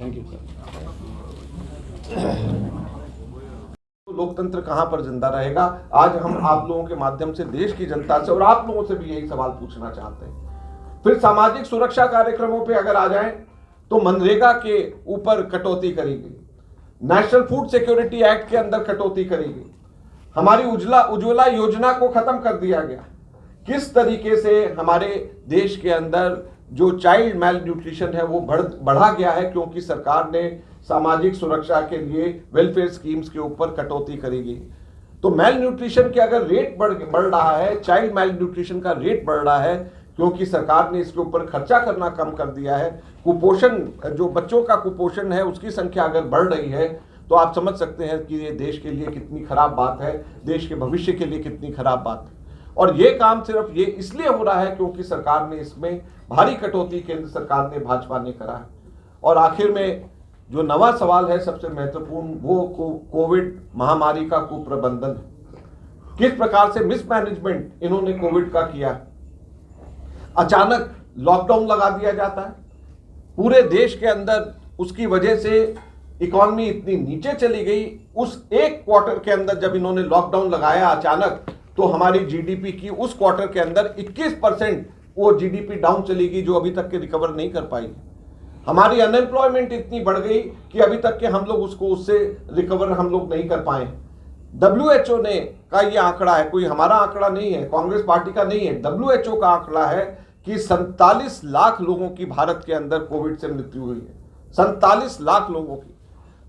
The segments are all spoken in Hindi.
Thank you sir. लोकतंत्र कहां पर जिंदा रहेगा? आज हम आप लोगों के माध्यम से देश की जनता से और आप लोगों से भी यही सवाल पूछना चाहते हैं। फिर सामाजिक सुरक्षा कार्यक्रमों पे अगर आ जाएं तो मनरेगा के ऊपर कटौती करी गई, नेशनल फूड सिक्योरिटी एक्ट के अंदर कटौती करी गई, हमारी उज्ज्वला योजना को खत्म कर दिया गया। किस तरीके से हमारे देश के अंदर जो चाइल्ड मेल न्यूट्रिशन है वो बढ़ा गया है, क्योंकि सरकार ने सामाजिक सुरक्षा के लिए वेलफेयर स्कीम्स के ऊपर कटौती करी गई। तो मेल न्यूट्रिशन के अगर रेट बढ़ रहा है, चाइल्ड मेल न्यूट्रिशन का रेट बढ़ रहा है क्योंकि सरकार ने इसके ऊपर खर्चा करना कम कर दिया है, कुपोषण, जो बच्चों का कुपोषण है उसकी संख्या अगर बढ़ रही है, तो आप समझ सकते हैं कि ये देश के लिए कितनी खराब बात है, देश के भविष्य के लिए कितनी खराब बात है। और ये काम सिर्फ ये इसलिए हो रहा है क्योंकि सरकार ने इसमें भारी कटौती केंद्र सरकार ने, भाजपा ने करा है। और आखिर में जो नवा सवाल है सबसे महत्वपूर्ण, वो कोविड महामारी का कुप्रबंधन है। किस प्रकार से मिसमैनेजमेंट इन्होंने कोविड का किया। अचानक लॉकडाउन लगा दिया जाता है पूरे देश के अंदर, उसकी वजह से इकॉनमी इतनी नीचे चली गई। उस एक क्वार्टर के अंदर जब इन्होंने लॉकडाउन लगाया अचानक, तो हमारी जीडीपी की उस क्वार्टर के अंदर 21% वो जीडीपी डाउन चली गई, जो अभी तक के रिकवर नहीं कर पाई। हमारी अनएम्प्लॉयमेंट इतनी बढ़ गई कि अभी तक के हम लोग उससे रिकवर हम लोग नहीं कर पाए। WHO ने का ये आंकड़ा है, कोई हमारा आंकड़ा नहीं है, कांग्रेस पार्टी का नहीं है, WHO का आंकड़ा है कि 47 लाख लोगों की भारत के अंदर कोविड से मृत्यु हुई है। 47 लाख लोगों की।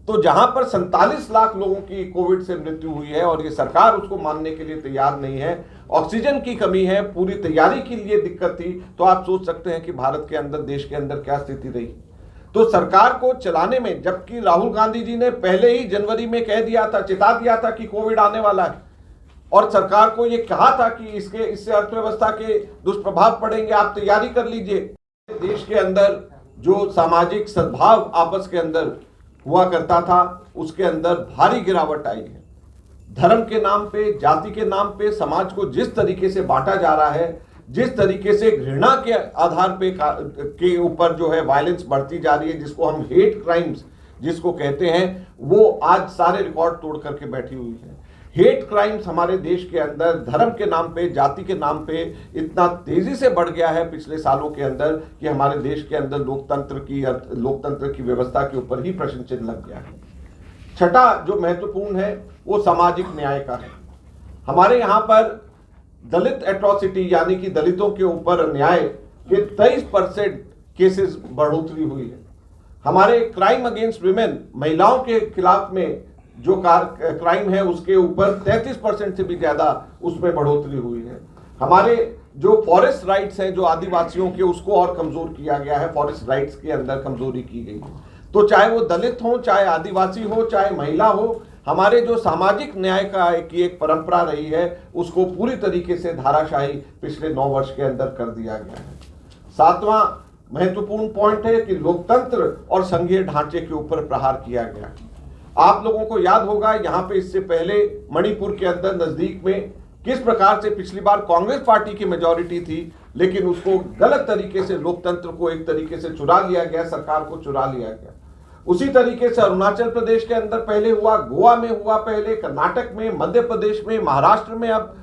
तो जहां पर 47 लाख लोगों की कोविड से मृत्यु हुई है और ये सरकार उसको मानने के लिए तैयार नहीं है, ऑक्सीजन की कमी है, पूरी तैयारी के लिए दिक्कत थी, तो आप सोच सकते हैं कि भारत के अंदर, देश के अंदर क्या स्थिति रही। तो सरकार को चलाने में, जबकि राहुल गांधी जी ने पहले ही जनवरी में कह दिया था, चिता दिया था कि कोविड आने वाला है, और सरकार को यह कहा था कि इससे अर्थव्यवस्था के दुष्प्रभाव पड़ेंगे, आप तैयारी कर लीजिए। देश के अंदर जो सामाजिक सद्भाव आपस के अंदर हुआ करता था, उसके अंदर भारी गिरावट आई है। धर्म के नाम पे, जाति के नाम पे समाज को जिस तरीके से बांटा जा रहा है, जिस तरीके से घृणा के आधार पे के ऊपर जो है वायलेंस बढ़ती जा रही है, जिसको हम हेट क्राइम्स जिसको कहते हैं, वो आज सारे रिकॉर्ड तोड़ करके बैठी हुई है। हेट क्राइम्स हमारे देश के अंदर धर्म के नाम पे, जाति के नाम पे इतना तेजी से बढ़ गया है पिछले सालों के अंदर कि हमारे देश के अंदर लोकतंत्र की व्यवस्था के ऊपर ही प्रश्न चिन्ह लग गया है। छठा जो महत्वपूर्ण है वो सामाजिक न्याय का है। हमारे यहाँ पर दलित एट्रोसिटी यानी कि दलितों के ऊपर अन्याय के 23% केसेस बढ़ोतरी हुई है। हमारे क्राइम अगेंस्ट विमेन, महिलाओं के खिलाफ में जो क्राइम है उसके ऊपर 33% से भी ज्यादा उसमें बढ़ोतरी हुई है। हमारे जो फॉरेस्ट राइट्स हैं, जो आदिवासियों के, उसको और कमजोर किया गया है, फॉरेस्ट राइट्स के अंदर कमजोरी की गई है। तो चाहे वो दलित हो, चाहे आदिवासी हो, चाहे महिला हो, हमारे जो सामाजिक न्याय की एक परंपरा रही है उसको पूरी तरीके से धाराशाही पिछले 9 वर्ष के अंदर कर दिया गया है। सातवां महत्वपूर्ण पॉइंट है कि लोकतंत्र और संघीय ढांचे के ऊपर प्रहार किया गया है। आप लोगों को याद होगा यहाँ पे इससे पहले मणिपुर के अंदर नजदीक में किस प्रकार से पिछली बार कांग्रेस पार्टी की मेजॉरिटी थी, लेकिन उसको गलत तरीके से, लोकतंत्र को एक तरीके से चुरा लिया गया, सरकार को चुरा लिया गया। उसी तरीके से अरुणाचल प्रदेश के अंदर पहले हुआ, गोवा में हुआ पहले, कर्नाटक में, मध्य प्रदेश में, महाराष्ट्र में, अब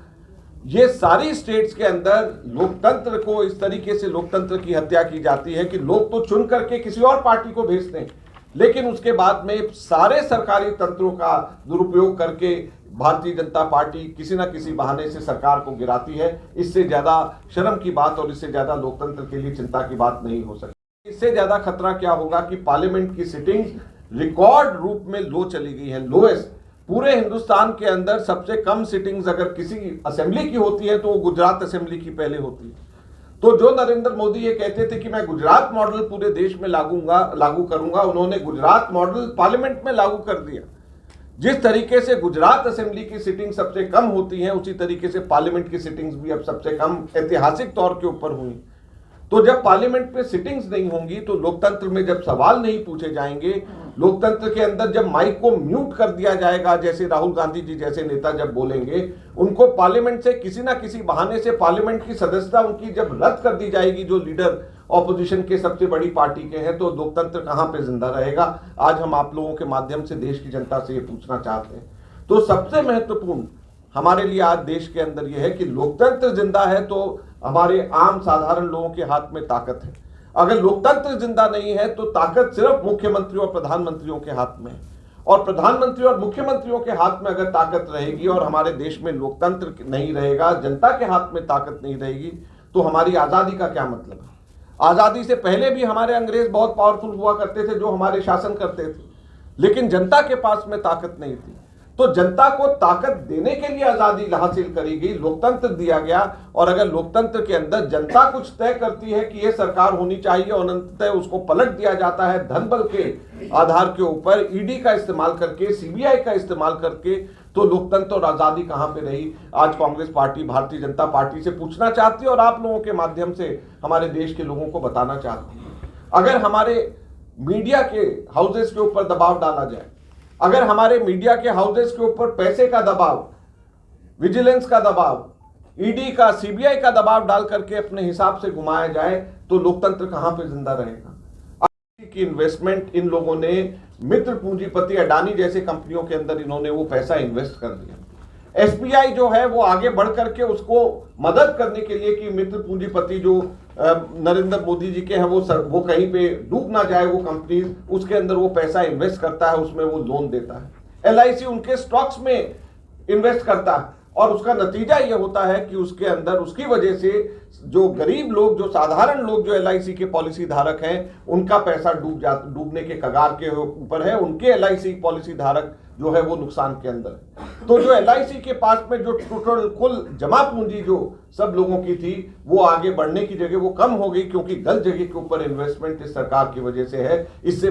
ये सारी स्टेट्स के अंदर लोकतंत्र को इस तरीके से, लोकतंत्र की हत्या की जाती है कि लोग तो चुन करके किसी और पार्टी को भेजते हैं, लेकिन उसके बाद में सारे सरकारी तंत्रों का दुरुपयोग करके भारतीय जनता पार्टी किसी न किसी बहाने से सरकार को गिराती है। इससे ज्यादा शर्म की बात और इससे ज्यादा लोकतंत्र के लिए चिंता की बात नहीं हो सकती। इससे ज्यादा खतरा क्या होगा कि पार्लियामेंट की सिटिंग्स रिकॉर्ड रूप में लो चली गई है, लोएस्ट। पूरे हिंदुस्तान के अंदर सबसे कम सिटिंग्स अगर किसी असेंबली की होती है तो वो गुजरात असेंबली की पहले होती है। तो जो नरेंद्र मोदी ये कहते थे कि मैं गुजरात मॉडल पूरे देश में लागू करूंगा, उन्होंने गुजरात मॉडल पार्लियामेंट में लागू कर दिया। जिस तरीके से गुजरात असेंबली की सिटिंग सबसे कम होती है, उसी तरीके से पार्लियामेंट की सिटिंग्स भी अब सबसे कम ऐतिहासिक तौर के ऊपर हुई। तो जब पार्लियामेंट में सिटिंग्स नहीं होंगी, तो लोकतंत्र में जब सवाल नहीं पूछे जाएंगे, लोकतंत्र के अंदर जब माइक को म्यूट कर दिया जाएगा, जैसे राहुल गांधी जी जैसे नेता जब बोलेंगे, उनको पार्लियामेंट से किसी ना किसी बहाने से पार्लियामेंट की सदस्यता उनकी जब रद्द कर दी जाएगी, जो लीडर ऑपोजिशन के सबसे बड़ी पार्टी के हैं, तो लोकतंत्र कहां पे जिंदा रहेगा? आज हम आप लोगों के माध्यम से देश की जनता से ये पूछना चाहते हैं। तो सबसे महत्वपूर्ण हमारे लिए आज देश के अंदर यह है कि लोकतंत्र जिंदा है तो हमारे आम साधारण लोगों के हाथ में ताकत है। अगर लोकतंत्र जिंदा नहीं है तो ताकत सिर्फ मुख्यमंत्री और प्रधानमंत्रियों के हाथ में है, और प्रधानमंत्री और मुख्यमंत्रियों के हाथ में अगर ताकत रहेगी और हमारे देश में लोकतंत्र नहीं रहेगा, जनता के हाथ में ताकत नहीं रहेगी, तो हमारी आजादी का क्या मतलब है? आजादी से पहले भी हमारे अंग्रेज बहुत पावरफुल हुआ करते थे जो हमारे शासन करते थे, लेकिन जनता के पास में ताकत नहीं थी। तो जनता को ताकत देने के लिए आजादी हासिल करी गई, लोकतंत्र दिया गया। और अगर लोकतंत्र के अंदर जनता कुछ तय करती है कि यह सरकार होनी चाहिए और अंततः उसको पलट दिया जाता है धन बल के आधार के ऊपर, ईडी का इस्तेमाल करके, सीबीआई का इस्तेमाल करके, तो लोकतंत्र और आजादी कहां पे रही? आज कांग्रेस पार्टी भारतीय जनता पार्टी से पूछना चाहती है और आप लोगों के माध्यम से हमारे देश के लोगों को बताना चाहती है। अगर हमारे मीडिया के हाउसेस के ऊपर दबाव डाला जाए, अगर हमारे मीडिया के हाउसेस के ऊपर पैसे का दबाव, विजिलेंस का दबाव, ईडी का, सीबीआई का दबाव डाल करके अपने हिसाब से घुमाया जाए, तो लोकतंत्र कहां पे जिंदा रहेगा? की इन्वेस्टमेंट इन लोगों ने मित्र पूंजीपति अडानी जैसे कंपनियों के अंदर इन्होंने वो पैसा इन्वेस्ट कर दिया। एसबीआई जो है वो आगे बढ़ करके उसको मदद करने के लिए कि मित्र पूंजीपति जो नरेंद्र मोदी जी के हैं वो कहीं पे डूब ना जाए वो कंपनी, उसके अंदर वो पैसा इन्वेस्ट करता है, उसमें वो लोन देता है। एलआईसी उनके स्टॉक्स में इन्वेस्ट करता है और उसका नतीजा ये होता है कि उसके अंदर उसकी वजह से जो गरीब लोग, जो साधारण लोग, जो एलआईसी के पॉलिसी धारक हैं, उनका पैसा डूबने के कगार के ऊपर है। उनके एलआईसी पॉलिसी धारक जो है वो नुकसान के अंदर है। तो जो एलआईसी के पास में जो टोटल कुल जमा पूंजी जो सब लोगों की थी वो आगे बढ़ने की जगह वो कम हो गई, क्योंकि गलत जगह के ऊपर इन्वेस्टमेंट इस सरकार की वजह से है। इससे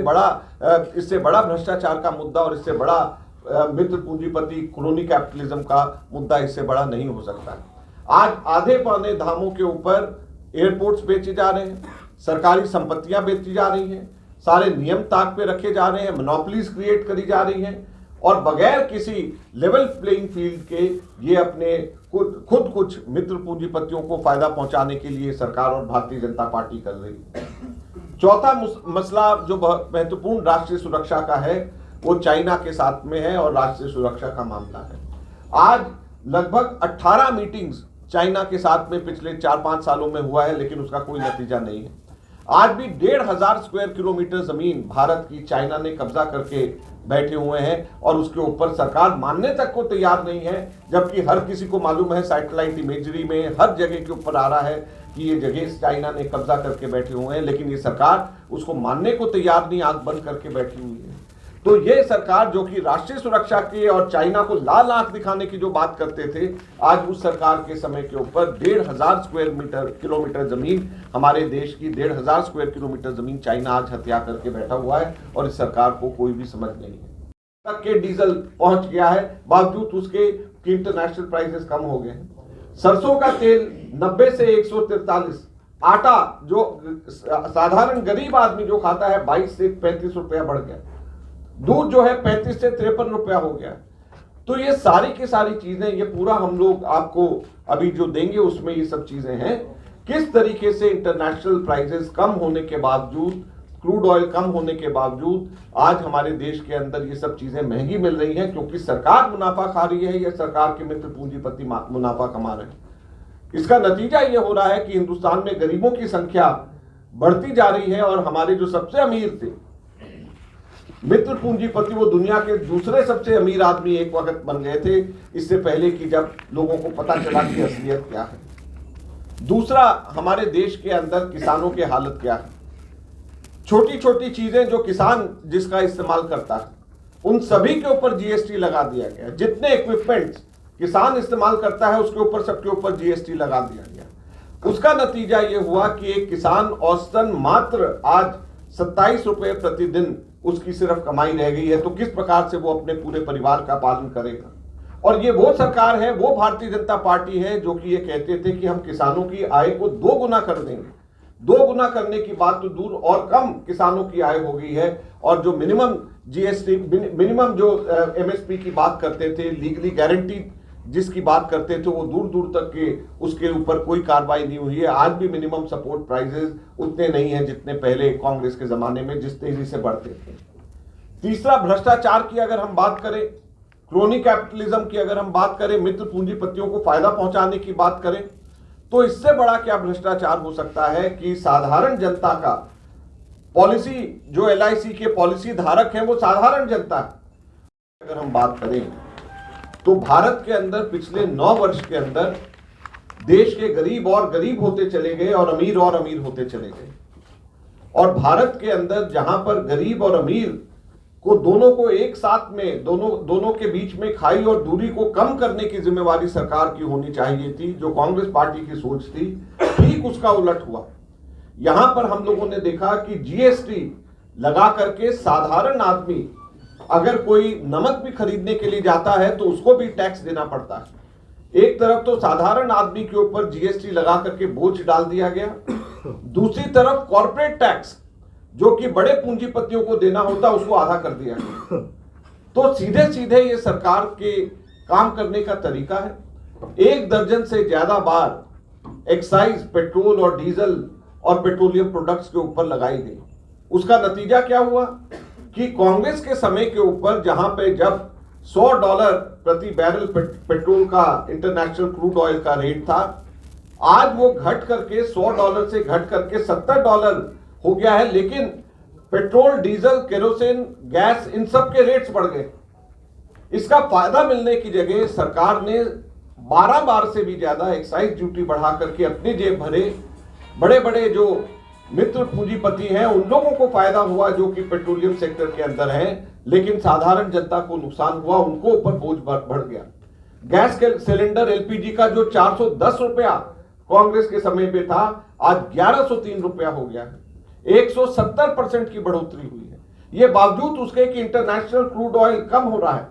बड़ा भ्रष्टाचार का मुद्दा और इससे बड़ा मित्र पूंजीपति क्रोनी कैपिटलिज्म का मुद्दा इससे बड़ा नहीं हो सकता है। आज आधे पौने धामों के ऊपर एयरपोर्ट्स बेचे जा रहे हैं, सरकारी संपत्तियां बेची जा रही हैं, सारे नियम ताक पे रखे जा रहे हैं, मोनोपोलीज क्रिएट करी जा रही हैं, और बगैर किसी लेवल प्लेइंग फील्ड के ये अपने खुद कुछ मित्र पूंजीपतियों को फायदा पहुंचाने के लिए सरकार और भारतीय जनता पार्टी कर रही है। चौथा मसला जो महत्वपूर्ण राष्ट्रीय सुरक्षा का है वो चाइना के साथ में है और राष्ट्रीय सुरक्षा का मामला है। आज लगभग 18 मीटिंग्स चाइना के साथ में पिछले 4-5 सालों में हुआ है, लेकिन उसका कोई नतीजा नहीं है। आज भी 1,500 स्क्वायर किलोमीटर जमीन भारत की चाइना ने कब्जा करके बैठे हुए हैं और उसके ऊपर सरकार मानने तक को तैयार नहीं है, जबकि हर किसी को मालूम है, सैटेलाइट इमेजरी में हर जगह के ऊपर आ रहा है कि ये जगह चाइना ने कब्जा करके बैठे हुए हैं, लेकिन ये सरकार उसको मानने को तैयार नहीं, आंख बंद करके बैठी हुई है। तो ये सरकार जो कि राष्ट्रीय सुरक्षा की और चाइना को लाल आंख दिखाने की जो बात करते थे, आज उस सरकार के समय के ऊपर 1,500 स्क्वायर किलोमीटर जमीन, हमारे देश की 1,500 स्क्वायर किलोमीटर जमीन चाइना आज हत्या करके बैठा हुआ है और इस सरकार को कोई भी समझ नहीं है। तक के डीजल पहुंच गया है, बावजूद उसके इंटरनेशनल प्राइसेस कम हो गए हैं। सरसों का तेल 90 से 143, आटा जो साधारण गरीब आदमी जो खाता है 22 से 35 रुपया बढ़ गया, दूध जो है 35 से 53 रुपया हो गया। तो ये सारी की सारी चीजें, ये पूरा हम लोग आपको अभी जो देंगे उसमें ये सब चीजें हैं, किस तरीके से इंटरनेशनल प्राइसेस कम होने के बावजूद, क्रूड ऑयल कम होने के बावजूद आज हमारे देश के अंदर ये सब चीजें महंगी मिल रही हैं, क्योंकि सरकार मुनाफा खा रही है या सरकार के मित्र पूंजीपति मुनाफा कमा रहे हैं। इसका नतीजा ये हो रहा है कि हिंदुस्तान में गरीबों की संख्या बढ़ती जा रही है और हमारे जो सबसे अमीर थे मित्र पूंजीपति, वो दुनिया के दूसरे सबसे अमीर आदमी एक वक्त बन गए थे, इससे पहले कि जब लोगों को पता चला कि असलियत क्या है। दूसरा, हमारे देश के अंदर किसानों की हालत क्या है। छोटी छोटी चीजें जो किसान जिसका इस्तेमाल करता है उन सभी के ऊपर जीएसटी लगा दिया गया। जितने इक्विपमेंट्स किसान इस्तेमाल करता है उसके ऊपर, सबके ऊपर जीएसटी लगा दिया गया। उसका नतीजा ये हुआ कि एक किसान औसतन मात्र आज 27 रुपए प्रतिदिन उसकी सिर्फ कमाई रह गई है। तो किस प्रकार से वो अपने पूरे परिवार का पालन करेगा। और ये वो सरकार है, वो भारतीय जनता पार्टी है जो कि ये कहते थे कि हम किसानों की आय को 2 गुना कर देंगे। 2 गुना करने की बात तो दूर, और कम किसानों की आय हो गई है। और जो मिनिमम जीएसटी, मिनिमम जो एमएसपी की बात करते थे, लीगली गारंटी जिसकी बात करते थे वो दूर दूर तक के उसके ऊपर कोई कार्रवाई नहीं हुई है। आज भी मिनिमम सपोर्ट प्राइसेस उतने नहीं हैं जितने पहले कांग्रेस के जमाने में जिस तेजी से बढ़ते थे। तीसरा, भ्रष्टाचार की अगर हम बात करें, क्रोनी कैपिटलिज्म की अगर हम बात करें, मित्र पूंजीपतियों को फायदा पहुंचाने की बात करें, तो इससे बड़ा क्या भ्रष्टाचार हो सकता है कि साधारण जनता का पॉलिसी, जो LIC के पॉलिसी धारक हैं वो साधारण जनता है। अगर हम बात करें तो भारत के अंदर पिछले 9 वर्ष के अंदर देश के गरीब और गरीब होते चले गए और अमीर होते चले गए। और भारत के अंदर जहां पर गरीब और अमीर को दोनों को एक साथ में दोनों के बीच में खाई और दूरी को कम करने की जिम्मेवारी सरकार की होनी चाहिए थी, जो कांग्रेस पार्टी की सोच थी, ठीक उसका उलट हुआ। यहां पर हम लोगों ने देखा कि GST लगा करके साधारण आदमी अगर कोई नमक भी खरीदने के लिए जाता है तो उसको भी टैक्स देना पड़ता है। एक तरफ तो साधारण आदमी के ऊपर GST लगा करके बोझ डाल दिया गया, दूसरी तरफ कॉर्पोरेट टैक्स जो कि बड़े पूंजीपतियों को देना होता उसको आधा कर दिया गया। तो सीधे सीधे ये सरकार के काम करने का तरीका है। 1 दर्जन से ज्यादा बार एक्साइज पेट्रोल और डीजल और पेट्रोलियम प्रोडक्ट्स के ऊपर लगाई गई। उसका नतीजा क्या हुआ कि कांग्रेस के समय के ऊपर जहां पे जब $100 प्रति बैरल पेट्रोल का इंटरनेशनल क्रूड ऑयल का रेट था, आज वो घट करके $100 से घट करके $70 हो गया है। लेकिन पेट्रोल, डीजल, केरोसिन, गैस, इन सब के रेट्स बढ़ गए। इसका फायदा मिलने की जगह सरकार ने 12 बार से भी ज्यादा एक्साइज ड्यूटी बढ़ा करके अपनी जेब भरे। बड़े बड़े जो मित्र पूंजीपति हैं उन लोगों को फायदा हुआ जो कि पेट्रोलियम सेक्टर के अंदर हैं, लेकिन साधारण जनता को नुकसान हुआ, उनको ऊपर बोझ बढ़ गया। गैस के सिलेंडर LPG का जो 410 रुपया कांग्रेस के समय पे था, आज 1103 रुपया हो गया है। 170% की बढ़ोतरी हुई है। ये बावजूद उसके कि इंटरनेशनल क्रूड ऑयल कम हो रहा है।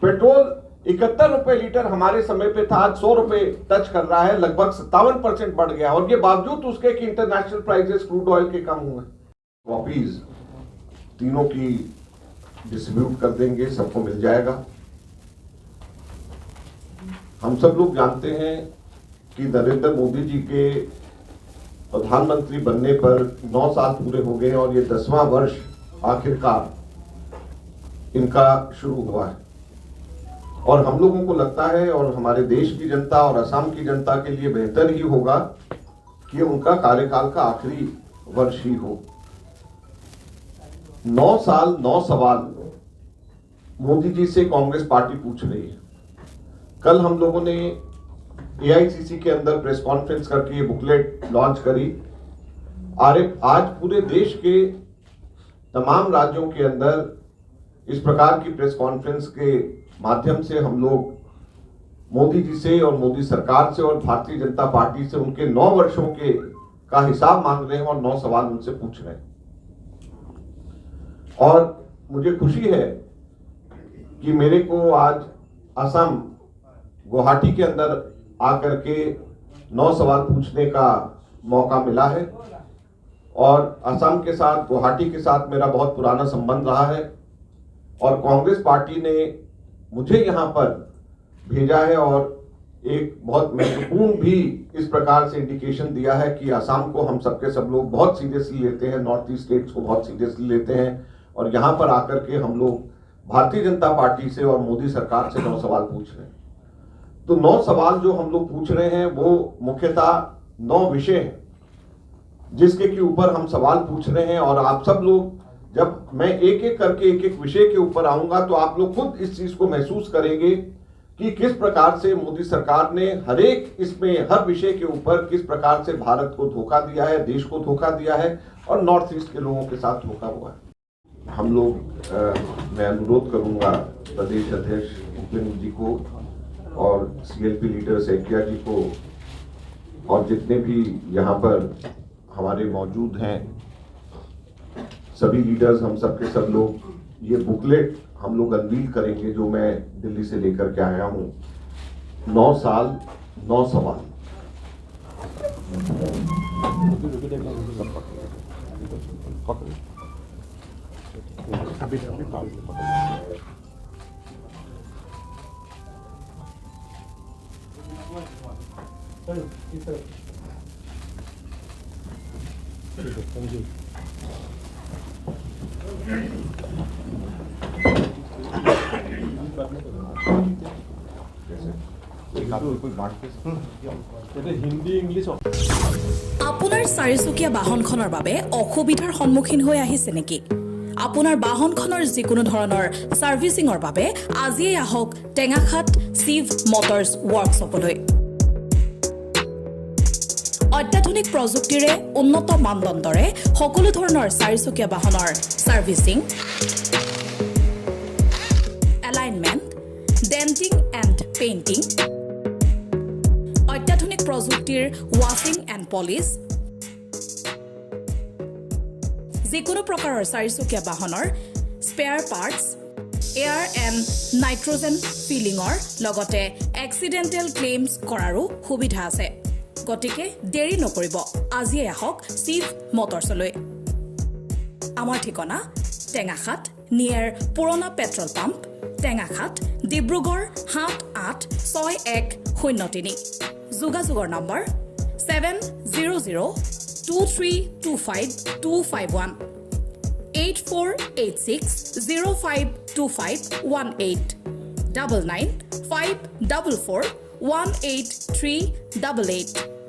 पेट्रोल 71 रुपए लीटर हमारे समय पे था, आज 100 रुपए टच कर रहा है, लगभग 57% बढ़ गया। और ये बावजूद उसके कि इंटरनेशनल प्राइसेस क्रूड ऑयल के कम हुए। कॉपीज तीनों की डिस्ट्रीब्यूट कर देंगे, सबको मिल जाएगा। हम सब लोग जानते हैं कि नरेंद्र मोदी जी के प्रधानमंत्री बनने पर 9 साल पूरे हो गए और ये 10वां वर्ष आखिरकार इनका शुरू हुआ है। और हम लोगों को लगता है और हमारे देश की जनता और असम की जनता के लिए बेहतर ही होगा कि उनका कार्यकाल का आखिरी वर्ष ही हो। 9 साल 9 सवाल मोदी जी से कांग्रेस पार्टी पूछ रही है। कल हम लोगों ने AICC के अंदर प्रेस कॉन्फ्रेंस करके ये बुकलेट लॉन्च करी। आज पूरे देश के तमाम राज्यों के अंदर इस प्रकार की प्रेस कॉन्फ्रेंस के माध्यम से हम लोग मोदी जी से और मोदी सरकार से और भारतीय जनता पार्टी से उनके 9 वर्षों के का हिसाब मांग रहे हैं और 9 सवाल उनसे पूछ रहे हैं। और मुझे खुशी है कि मेरे को आज असम गुवाहाटी के अंदर आकर के 9 सवाल पूछने का मौका मिला है। और असम के साथ, गुवाहाटी के साथ मेरा बहुत पुराना संबंध रहा है और कांग्रेस पार्टी ने मुझे यहाँ पर भेजा है और एक बहुत महत्वपूर्ण भी इस प्रकार से इंडिकेशन दिया है कि असम को हम सबके सब लोग बहुत सीरियसली लेते हैं, नॉर्थ ईस्ट स्टेट्स को बहुत सीरियसली लेते हैं। और यहाँ पर आकर के हम लोग भारतीय जनता पार्टी से और मोदी सरकार से 9 सवाल पूछ रहे हैं। तो 9 सवाल जो हम लोग पूछ रहे हैं वो मुख्यतः 9 विषय हैं जिसके के ऊपर हम सवाल पूछ रहे हैं। और आप सब लोग, जब मैं एक एक करके एक एक विषय के ऊपर आऊंगा तो आप लोग खुद इस चीज को महसूस करेंगे कि किस प्रकार से मोदी सरकार ने हर एक इसमें हर विषय के ऊपर किस प्रकार से भारत को धोखा दिया है, देश को धोखा दिया है और नॉर्थ ईस्ट के लोगों के साथ धोखा हुआ है। हम लोग मैं अनुरोध करूंगा प्रदेश अध्यक्ष उपेंद्र जी को और CLP लीडर सैकिया जी को और जितने भी यहाँ पर हमारे मौजूद हैं सभी लीडर्स, हम सब के सब लोग ये बुकलेट हम लोग अनवील करेंगे जो मैं दिल्ली से लेकर के आया हूँ। 9 साल 9 सवाल। হিন্দী ইংলিছ আপোনাৰ চাৰিচকীয়া বাহনখনৰ বাবে অসুবিধাৰ সন্মুখীন হৈ আহিছে নেকি? আপোনাৰ বাহনখনৰ যিকোনো ধৰণৰ সাৰ্ভিসিংৰ বাবে আজিয়ে আহক টেঙাখাত শিৱ মটৰ্ছ ৱৰ্কশ্বপলৈ। অত্যাধুনিক প্ৰযুক্তিৰে উন্নত মানদণ্ডৰে সকলো ধৰণৰ চাৰিচকীয়া বাহনৰ servicing, alignment, denting and painting, অত্যাধুনিক প্ৰযুক্তিৰ ৱাশ্বিং এণ্ড পলিছ, যিকোনো প্ৰকাৰৰ চাৰিচকীয়া বাহনৰ spare parts, air and nitrogen ফিলিঙৰ লগতে এক্সিডেণ্টেল ক্লেইমছ কৰাৰো সুবিধা আছে। গতিকে দেৰি নকৰিব, আজিয়ে আহক শিৱ মটৰ্ছলৈ। আমাৰ ঠিকনা টেঙাখাত নিয়েৰ পুৰণা পেট্ৰল পাম্প, টেঙাখাত, ডিব্ৰুগড় 786103। যোগাযোগৰ নম্বৰ 7002325251, 8486052518, 9954418388।